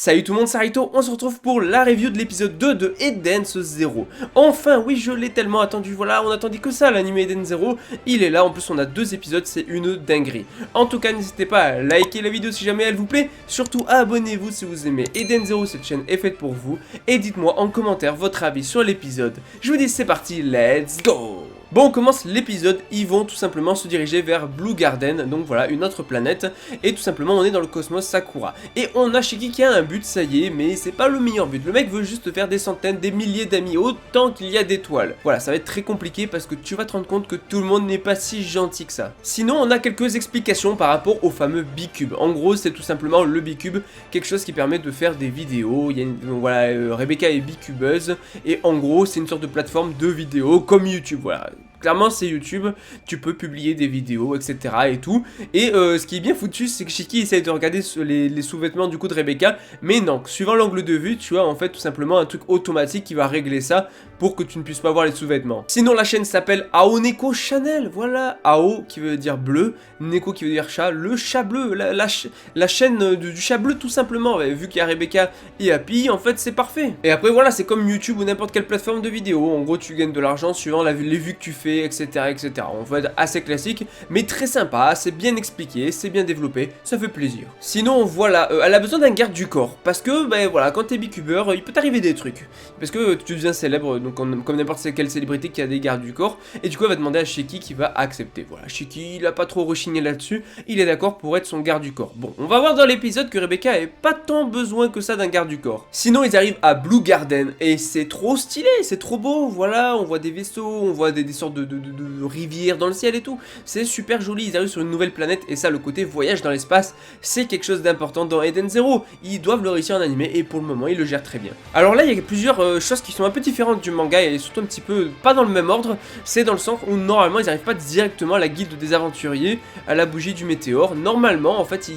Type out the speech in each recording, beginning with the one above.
Salut tout le monde, c'est Rito, on se retrouve pour la review de l'épisode 2 de Eden Zero. Enfin, oui, je l'ai tellement attendu, voilà, on attendait que ça, l'anime Eden Zero, il est là, en plus on a 2 épisodes, c'est une dinguerie. En tout cas, n'hésitez pas à liker la vidéo si jamais elle vous plaît, surtout abonnez-vous si vous aimez Eden Zero, cette chaîne est faite pour vous, et dites-moi en commentaire votre avis sur l'épisode. Je vous dis c'est parti, let's go! Bon, on commence l'épisode, ils vont tout simplement se diriger vers Blue Garden, donc voilà, une autre planète, et tout simplement on est dans le cosmos Sakura. Et on a Shiki qui a un but, ça y est, mais c'est pas le meilleur but, le mec veut juste faire des centaines, des milliers d'amis, autant qu'il y a d'étoiles. Voilà, ça va être très compliqué parce que tu vas te rendre compte que tout le monde n'est pas si gentil que ça. Sinon, on a quelques explications par rapport au fameux Bicube. En gros, c'est tout simplement le Bicube, quelque chose qui permet de faire des vidéos, il y a voilà, Rebecca est Bicubeuse, et en gros, c'est une sorte de plateforme de vidéos comme YouTube, voilà. Clairement c'est YouTube, tu peux publier des vidéos, etc. et tout. Et ce qui est bien foutu, c'est que Shiki essaye de regarder les sous-vêtements du coup de Rebecca. Mais non, suivant l'angle de vue, tu as en fait tout simplement un truc automatique qui va régler ça pour que tu ne puisses pas voir les sous-vêtements. Sinon la chaîne s'appelle Aoneko Channel, voilà. Ao qui veut dire bleu, Neko qui veut dire chat, le chat bleu, la chaîne du chat bleu tout simplement. Vu qu'il y a Rebecca et Happy, en fait c'est parfait. Et après voilà, c'est comme YouTube ou n'importe quelle plateforme de vidéo. En gros tu gagnes de l'argent suivant les vues que tu fais, etc., etc. On va être assez classique, mais très sympa, c'est bien expliqué, c'est bien développé, ça fait plaisir. Sinon, voilà, elle a besoin d'un garde du corps, parce que, ben voilà, quand t'es bicubeur, il peut t'arriver des trucs. Parce que tu deviens célèbre, donc comme n'importe quelle célébrité qui a des gardes du corps, et du coup, elle va demander à Shiki qui va accepter. Voilà, Shiki, il a pas trop rechigné là-dessus, il est d'accord pour être son garde du corps. Bon, on va voir dans l'épisode que Rebecca a pas tant besoin que ça d'un garde du corps. Sinon, ils arrivent à Blue Garden, et c'est trop stylé, c'est trop beau, voilà, on voit des vaisseaux, on voit des sortes de rivières dans le ciel et tout, c'est super joli, ils arrivent sur une nouvelle planète et ça, le côté voyage dans l'espace, c'est quelque chose d'important dans Eden Zero, ils doivent le réussir en animé et pour le moment ils le gèrent très bien. Alors là il y a plusieurs choses qui sont un peu différentes du manga et surtout un petit peu pas dans le même ordre, c'est dans le sens où normalement ils n'arrivent pas directement à la guilde des aventuriers, à la bougie du météore, normalement en fait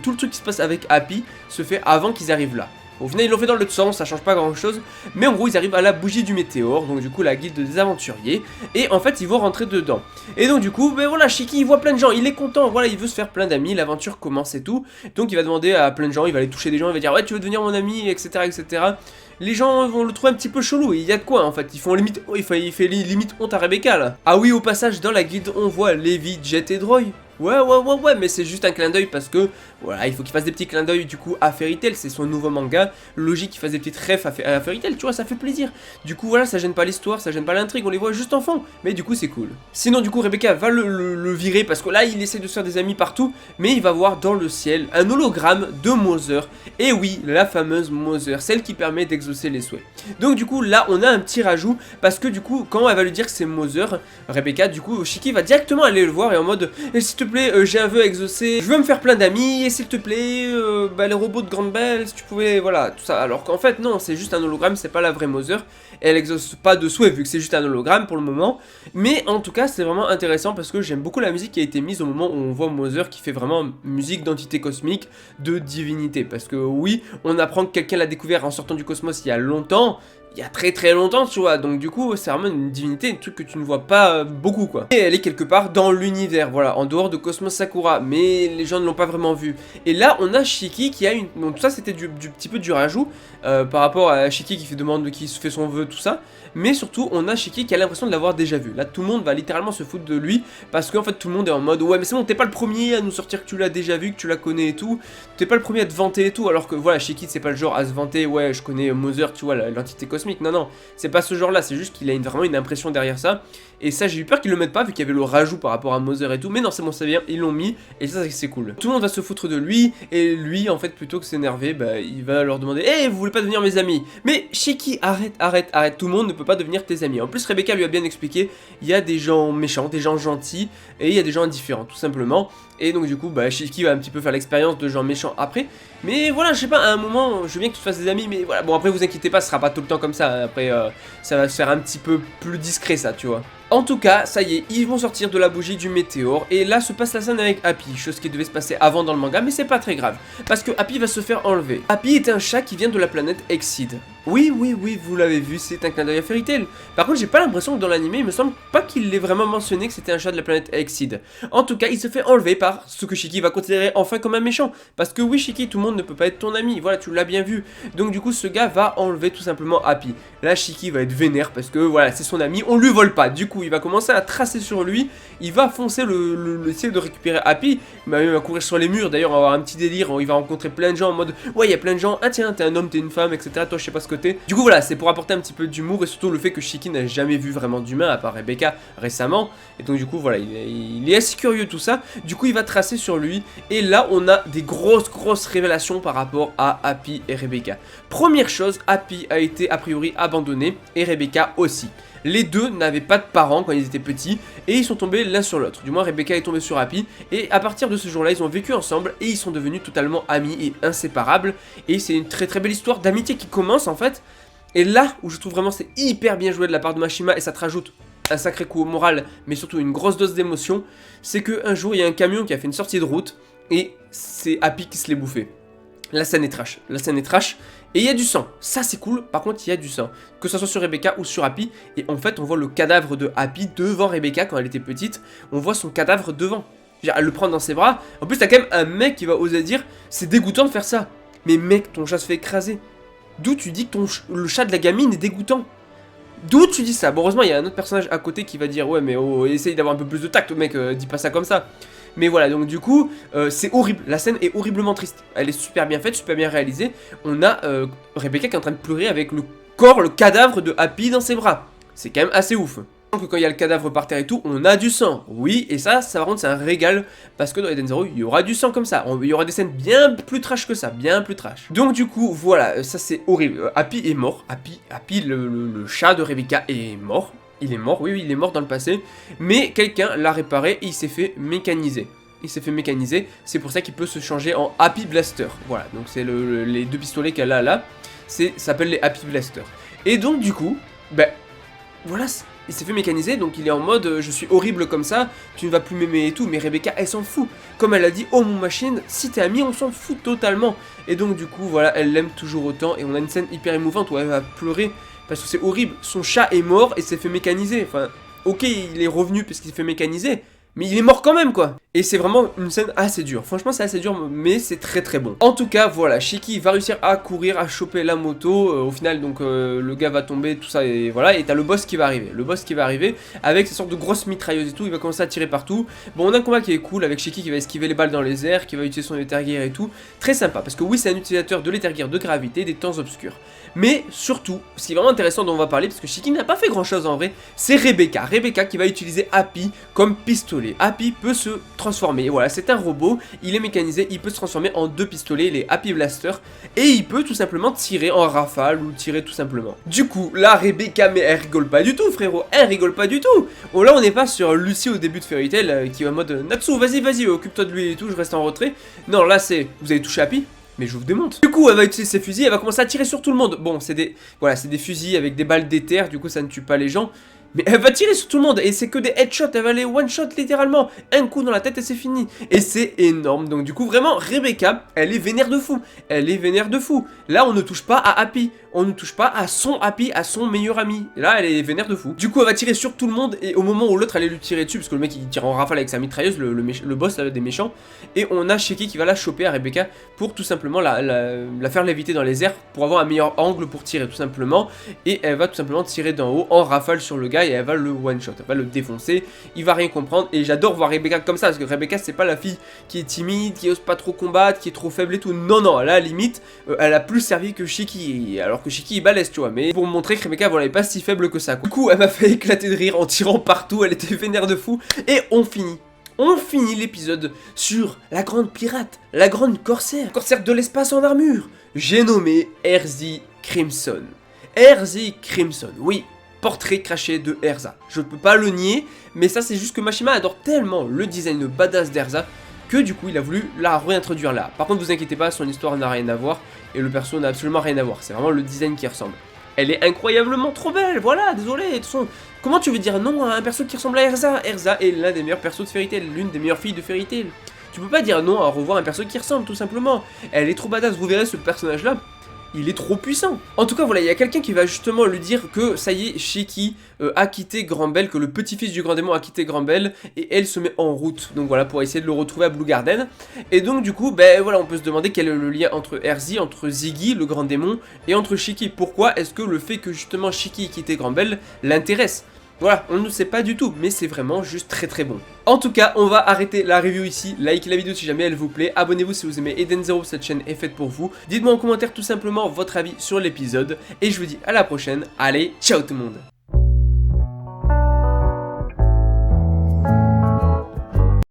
tout le truc qui se passe avec Happy se fait avant qu'ils arrivent là. Au final ils l'ont fait dans l'autre sens, ça change pas grand chose, mais en gros ils arrivent à la bougie du météore, donc du coup la guilde des aventuriers, et en fait ils vont rentrer dedans. Et donc du coup, ben voilà, Shiki il voit plein de gens, il est content, voilà, il veut se faire plein d'amis, l'aventure commence et tout, donc il va demander à plein de gens, il va aller toucher des gens, il va dire ouais tu veux devenir mon ami, etc., etc. Les gens vont le trouver un petit peu chelou, et il y a de quoi en fait, ils font limite, il fait limite honte à Rebecca là. Ah oui, au passage dans la guilde on voit Levi, Jet et Droy. Ouais, mais c'est juste un clin d'œil parce que, voilà, il faut qu'il fasse des petits clins d'œil du coup à Fairy Tail, c'est son nouveau manga, logique qu'il fasse des petites refs à Fairy Tail, tu vois, ça fait plaisir. Du coup, voilà, ça gêne pas l'histoire, ça gêne pas l'intrigue, on les voit juste en fond, mais du coup, c'est cool. Sinon, du coup, Rebecca va le virer parce que là, il essaie de se faire des amis partout, mais il va voir dans le ciel un hologramme de Mother, et oui, la fameuse Mother, celle qui permet d'exaucer les souhaits. Donc, du coup, là, on a un petit rajout parce que, du coup, quand elle va lui dire que c'est Mother, Rebecca, du coup, Shiki va directement aller le voir et en mode, s'il te plaît, j'ai un vœu à exaucer, je veux me faire plein d'amis, et s'il te plaît, les robots de Grande Belle, si tu pouvais, voilà, tout ça. Alors qu'en fait, non, c'est juste un hologramme, c'est pas la vraie Mother, et elle exauce pas de souhait, vu que c'est juste un hologramme pour le moment, mais en tout cas, c'est vraiment intéressant, parce que j'aime beaucoup la musique qui a été mise au moment où on voit Mother qui fait vraiment musique d'entité cosmique, de divinité, parce que oui, on apprend que quelqu'un l'a découvert en sortant du cosmos il y a longtemps, il y a très longtemps, tu vois, donc du coup c'est vraiment une divinité, un truc que tu ne vois pas beaucoup quoi. Et elle est quelque part dans l'univers, voilà, en dehors de Cosmos Sakura, mais les gens ne l'ont pas vraiment vu. Et là on a Shiki qui a une... Donc ça c'était du petit peu du rajout par rapport à Shiki qui qui se fait son vœu, tout ça. Mais surtout on a Shiki qui a l'impression de l'avoir déjà vu. Là tout le monde va littéralement se foutre de lui parce qu'en fait tout le monde est en mode ouais mais c'est bon, t'es pas le premier à nous sortir que tu l'as déjà vu, que tu la connais et tout. T'es pas le premier à te vanter et tout, alors que voilà, Shiki c'est pas le genre à se vanter, ouais je connais Mother, tu vois, l'entité cosmique. Non, c'est pas ce genre là, c'est juste qu'il a vraiment une impression derrière ça. Et ça j'ai eu peur qu'ils le mettent pas vu qu'il y avait le rajout par rapport à Mother et tout. Mais non c'est bon, c'est bien, ils l'ont mis et ça c'est cool. Tout le monde va se foutre de lui et lui en fait plutôt que s'énerver, bah il va leur demander hey, vous voulez pas devenir mes amis? Mais Shiki arrête, tout le monde ne peut pas devenir tes amis. En plus Rebecca lui a bien expliqué, il y a des gens méchants, des gens gentils et il y a des gens indifférents tout simplement. Et donc du coup bah Shiki va un petit peu faire l'expérience de gens méchants après. Mais voilà, je sais pas, à un moment je veux bien que tu te fasses des amis, mais voilà, bon après vous inquiétez pas, ce sera pas tout le temps comme ça. Après ça va se faire un petit peu plus discret ça, tu vois. En tout cas, ça y est, ils vont sortir de la bougie du météore, et là se passe la scène avec Happy, chose qui devait se passer avant dans le manga, mais c'est pas très grave, parce que Happy va se faire enlever. Happy est un chat qui vient de la planète Exceed. Oui, vous l'avez vu, c'est un clin d'œil à Fairy Tail. Par contre, j'ai pas l'impression que dans l'anime, il me semble pas qu'il l'ait vraiment mentionné que c'était un chat de la planète Exceed. En tout cas, il se fait enlever par ce que Shiki va considérer enfin comme un méchant, parce que oui, Shiki, tout le monde ne peut pas être ton ami, voilà, tu l'as bien vu. Donc du coup, ce gars va enlever tout simplement Happy. Là, Shiki va être vénère, parce que voilà, c'est son ami, on lui vole pas. Du coup, il va commencer à tracer sur lui, il va foncer essayer de récupérer Happy, il va courir sur les murs, d'ailleurs, on va avoir un petit délire, il va rencontrer plein de gens en mode, ouais, il y a plein de gens, ah tiens, t'es un homme, t'es une femme, etc. Toi, je sais pas ce que t'es. Du coup, voilà, c'est pour apporter un petit peu d'humour, et surtout le fait que Shiki n'a jamais vu vraiment d'humain, à part Rebecca, récemment, et donc du coup, voilà, il est assez curieux tout ça, du coup, il va tracer sur lui, et là, on a des grosses révélations par rapport à Happy et Rebecca. Première chose, Happy a été a priori abandonné, et Rebecca aussi. Les deux n'avaient pas de parents quand ils étaient petits et ils sont tombés l'un sur l'autre. Du moins Rebecca est tombée sur Happy et à partir de ce jour-là ils ont vécu ensemble et ils sont devenus totalement amis et inséparables. Et c'est une très belle histoire d'amitié qui commence en fait. Et là où je trouve vraiment c'est hyper bien joué de la part de Mashima et ça te rajoute un sacré coup au moral mais surtout une grosse dose d'émotion, c'est qu'un jour il y a un camion qui a fait une sortie de route et c'est Happy qui se l'est bouffé. La scène est trash, et il y a du sang, ça c'est cool, par contre il y a du sang, que ce soit sur Rebecca ou sur Happy, et en fait on voit le cadavre de Happy devant Rebecca quand elle était petite, on voit son cadavre devant, elle le prend dans ses bras, en plus t'as quand même un mec qui va oser dire, c'est dégoûtant de faire ça, mais mec ton chat se fait écraser, d'où tu dis que le chat de la gamine est dégoûtant? D'où tu dis ça? Bon heureusement il y a un autre personnage à côté qui va dire, ouais mais oh, essaye d'avoir un peu plus de tact mec, dis pas ça comme ça. Mais voilà, donc du coup, c'est horrible. La scène est horriblement triste. Elle est super bien faite, super bien réalisée. On a Rebecca qui est en train de pleurer avec le cadavre de Happy dans ses bras. C'est quand même assez ouf. Donc quand il y a le cadavre par terre et tout, on a du sang. Oui, et ça par contre, c'est un régal. Parce que dans Eden Zero, il y aura du sang comme ça. Il y aura des scènes bien plus trash que ça, bien plus trash. Donc du coup, voilà, ça c'est horrible. Happy est mort. Happy le chat de Rebecca est mort. Il est mort, oui, il est mort dans le passé, mais quelqu'un l'a réparé et il s'est fait mécaniser. C'est pour ça qu'il peut se changer en Happy Blaster. Voilà, donc c'est les deux pistolets qu'elle a là, ça s'appelle les Happy Blaster. Et donc du coup, ben, voilà, il s'est fait mécaniser, donc il est en mode je suis horrible comme ça, tu ne vas plus m'aimer et tout, mais Rebecca elle s'en fout. Comme elle a dit, oh mon machine, si t'es ami on s'en fout totalement. Et donc du coup, voilà, elle l'aime toujours autant et on a une scène hyper émouvante où elle va pleurer. Parce que c'est horrible, son chat est mort et s'est fait mécaniser. Enfin, ok, il est revenu parce qu'il s'est fait mécaniser, mais il est mort quand même quoi. Et c'est vraiment une scène assez dure. Franchement c'est assez dur mais c'est très bon. En tout cas voilà, Shiki va réussir à courir, à choper la moto. Au final donc le gars va tomber, tout ça et voilà. Et t'as le boss qui va arriver. Le boss qui va arriver avec ces sortes de grosses mitrailleuses et tout. Il va commencer à tirer partout. Bon on a un combat qui est cool avec Shiki qui va esquiver les balles dans les airs, qui va utiliser son Ether Gear et tout. Très sympa parce que oui c'est un utilisateur de l'Ether Gear de gravité, des temps obscurs. Mais surtout, ce qui est vraiment intéressant dont on va parler, parce que Shiki n'a pas fait grand chose en vrai, c'est Rebecca. Rebecca qui va utiliser Happy comme pistolet. Happy peut se transformer, voilà, c'est un robot, il est mécanisé, il peut se transformer en deux pistolets, les Happy Blaster, et il peut tout simplement tirer en rafale ou tirer tout simplement. Du coup, là, Rebecca, mais elle rigole pas du tout, frérot, elle rigole pas du tout. Oh là, on n'est pas sur Lucy au début de Fairy Tail qui est en mode Natsu, vas-y, occupe-toi de lui et tout, je reste en retrait. Non, là, c'est vous avez touché Happy. Mais je vous démonte. Du coup, elle va utiliser ses fusils, elle va commencer à tirer sur tout le monde. Bon, c'est des fusils avec des balles d'éther, du coup ça ne tue pas les gens. Mais elle va tirer sur tout le monde et c'est que des headshots, elle va les one-shot littéralement. Un coup dans la tête et c'est fini. Et c'est énorme. Donc du coup vraiment Rebecca, elle est vénère de fou. Là on ne touche pas à Happy. On ne touche pas à son Happy, à son meilleur ami. Et là elle est vénère de fou. Du coup elle va tirer sur tout le monde et au moment où l'autre allait lui tirer dessus, parce que le mec il tire en rafale avec sa mitrailleuse, le boss là, des méchants. Et on a Shiki qui va la choper à Rebecca pour tout simplement la faire léviter dans les airs pour avoir un meilleur angle pour tirer tout simplement. Et elle va tout simplement tirer d'en haut en rafale sur le gars. Et elle va le one shot, elle va le défoncer, il va rien comprendre et j'adore voir Rebecca comme ça parce que Rebecca c'est pas la fille qui est timide, qui ose pas trop combattre, qui est trop faible et tout, non, à la limite elle a plus servi que Shiki, alors que Shiki est balèze tu vois, mais pour montrer que Rebecca voilà, elle est pas si faible que ça. Du coup elle m'a fait éclater de rire en tirant partout, elle était vénère de fou et on finit l'épisode sur la grande pirate, la grande corsaire de l'espace en armure, j'ai nommé Erzi Crimson. Erzi Crimson, oui, portrait craché de Erza. Je peux pas le nier, mais ça c'est juste que Mashima adore tellement le design badass d'Erza que du coup il a voulu la réintroduire là. Par contre vous inquiétez pas, son histoire n'a rien à voir et le perso n'a absolument rien à voir, c'est vraiment le design qui ressemble. elle est incroyablement trop belle, voilà, désolé, de toute façon, comment tu veux dire non à un perso qui ressemble à Erza? Erza est l'un des meilleurs persos de Fairy Tail, l'une des meilleures filles de Fairy Tail. Tu peux pas dire non à revoir un perso qui ressemble, tout simplement. Elle est trop badass, vous verrez ce personnage-là, il est trop puissant. En tout cas, voilà, il y a quelqu'un qui va justement lui dire que ça y est, Shiki a quitté Grand Bell, que le petit-fils du Grand Démon a quitté Grand Bell, et elle se met en route. Donc voilà, pour essayer de le retrouver à Blue Garden. Et donc du coup, ben voilà, on peut se demander quel est le lien entre Erzi, entre Ziggy, le Grand Démon, et entre Shiki. Pourquoi est-ce que le fait que justement Shiki ait quitté Grand Bell l'intéresse? Voilà, on ne sait pas du tout, mais c'est vraiment juste très très bon. En tout cas, on va arrêter la review ici. Likez la vidéo si jamais elle vous plaît. Abonnez-vous si vous aimez Eden Zero, cette chaîne est faite pour vous. Dites-moi en commentaire tout simplement votre avis sur l'épisode. Et je vous dis à la prochaine. Allez, ciao tout le monde!